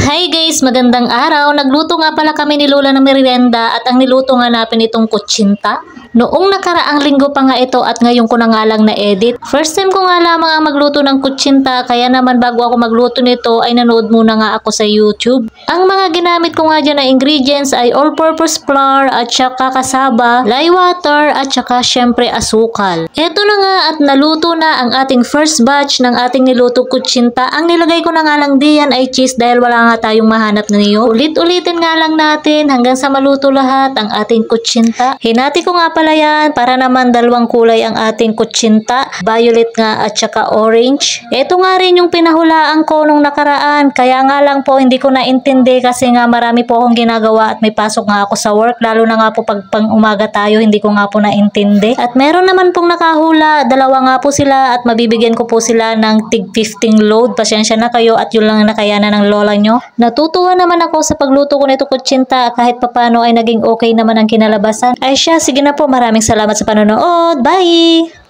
Hi guys, magandang araw. Nagluto nga pala kami ni Lola ng merienda at ang niluto nga natin itong kutsinta. Noong nakaraang linggo pa nga ito at ngayon ko na nga lang na-edit. First time ko nga lamang ang magluto ng kutsinta kaya naman bago ako magluto nito ay nanood muna nga ako sa YouTube. Ang mga ginamit ko nga dyan na ingredients ay all-purpose flour at saka kasaba, lye water at saka syempre asukal. Eto na nga at naluto na ang ating first batch ng ating niluto kutsinta. Ang nilagay ko na nga lang diyan ay cheese dahil wala nga tayong mahanap niyo. Ulit-ulitin nga lang natin hanggang sa maluto lahat ang ating kutsinta. Hinati ko nga pala yan para naman dalawang kulay ang ating kutsinta. Violet nga at saka orange. Ito nga rin yung pinahulaan ko nung nakaraan. Kaya nga lang po hindi ko naintindi kasi nga marami po akong ginagawa at may pasok nga ako sa work. Lalo na nga po pag pang umaga tayo hindi ko nga po naintindi. At meron naman pong nakahula. Dalawa nga po sila at mabibigyan ko po sila ng tig 15 load. Pasensya na kayo at yun lang nakayanan ng lola nyo. Natutuwa naman ako sa pagluto ko nito kutsinta kahit papano ay naging okay naman ang kinalabasan. Ay siya, sige na po, maraming salamat sa panonood. Bye!